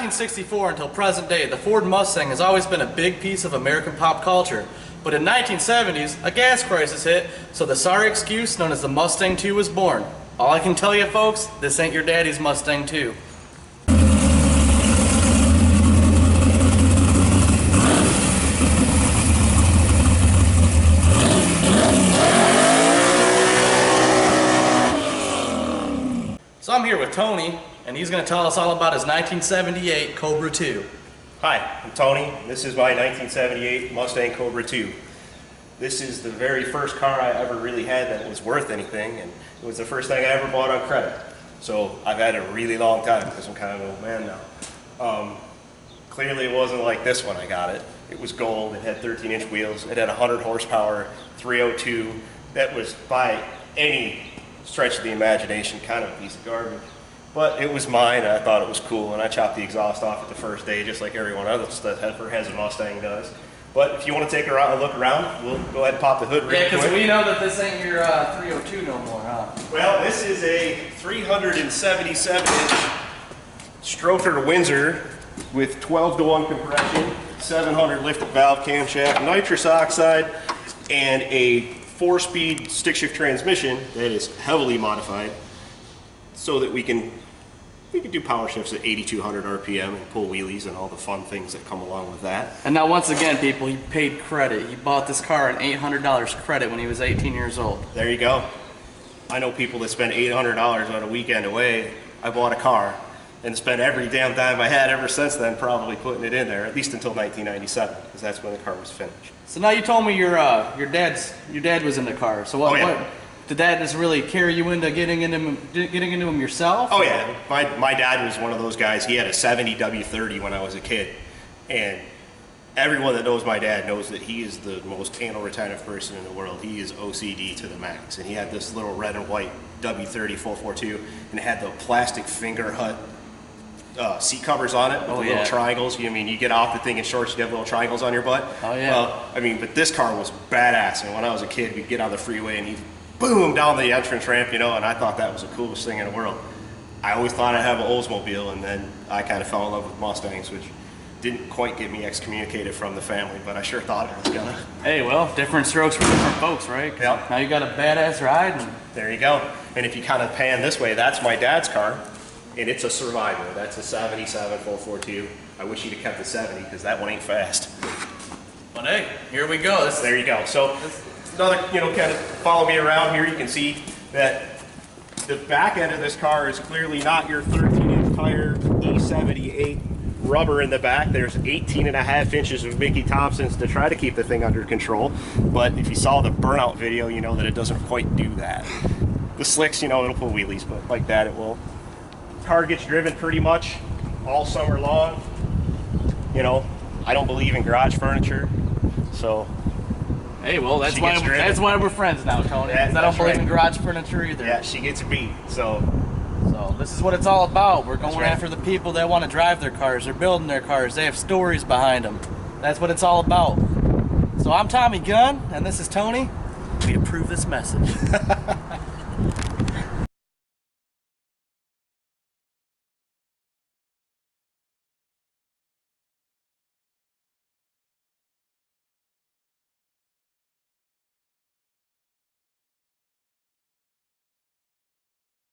1964 until present day, the Ford Mustang has always been a big piece of American pop culture. But in 1970s, a gas crisis hit, so the sorry excuse known as the Mustang II was born. All I can tell you folks, this ain't your daddy's Mustang II. So I'm here with Tony, and he's going to tell us all about his 1978 Cobra II. Hi, I'm Tony. This is my 1978 Mustang Cobra II. This is the very first car I ever really had that was worth anything, and it was the first thing I ever bought on credit. So I've had it a really long time because I'm kind of an old man now. Clearly it wasn't like this when I got it. It was gold, it had 13-inch wheels, it had 100 horsepower, 302. That was, by any stretch of the imagination, kind of a piece of garbage. But it was mine, and I thought it was cool, and I chopped the exhaust off at the first day, just like everyone else that has a Mustang does. But if you want to take a look around, we'll go ahead and pop the hood real quick. Yeah, because we know that this ain't your 302 no more, huh? Well, this is a 377-inch Stroker Windsor with 12-to-1 compression, 700 lifted valve camshaft, nitrous oxide, and a 4-speed stick-shift transmission that is heavily modified so that we can do power shifts at 8,200 RPM and pull wheelies and all the fun things that come along with that. And now once again, people, he paid credit. He bought this car at $800 credit when he was 18 years old. There you go. I know people that spend $800 on a weekend away. I bought a car and spent every damn dime I had ever since then probably putting it in there, at least until 1997, because that's when the car was finished. So now you told me your dad was in the car. So what did that just really carry you into getting into him yourself? Oh yeah, my dad was one of those guys. He had a 70 W30 when I was a kid, and everyone that knows my dad knows that he is the most anal retentive person in the world. He is OCD to the max, and he had this little red and white W30 442, and it had the plastic finger hut seat covers on it with little triangles. I mean, you get off the thing in shorts, you have little triangles on your butt. Oh yeah. Well, I mean, but this car was badass, and when I was a kid, we'd get on the freeway and he'd boom down the entrance ramp, you know, and I thought that was the coolest thing in the world. I always thought I'd have an Oldsmobile, and then I kind of fell in love with Mustangs, which didn't quite get me excommunicated from the family, but I sure thought it was gonna. Hey, well, different strokes for different folks, right? Yep. Now you got a badass ride. And there you go. And if you kind of pan this way, that's my dad's car, and it's a Survivor. That's a 77 442. I wish he'd have kept the 70 because that one ain't fast. But hey, here we go. There you go. So another, kind of follow me around here. You can see that the back end of this car is clearly not your 13-inch tire E78 rubber in the back. There's 18.5 inches of Mickey Thompsons to try to keep the thing under control. But if you saw the burnout video, you know that it doesn't quite do that. The slicks, it'll pull wheelies, but like that it will. Car gets driven pretty much all summer long. I don't believe in garage furniture, so. Hey, well, that's why we're friends now, Tony. Yeah, I don't believe in garage furniture either. Yeah, she gets beat, so this is what it's all about. We're going after the people that want to drive their cars. They're building their cars. They have stories behind them. That's what it's all about. So I'm Tommy Gunn, and this is Tony. We approve this message.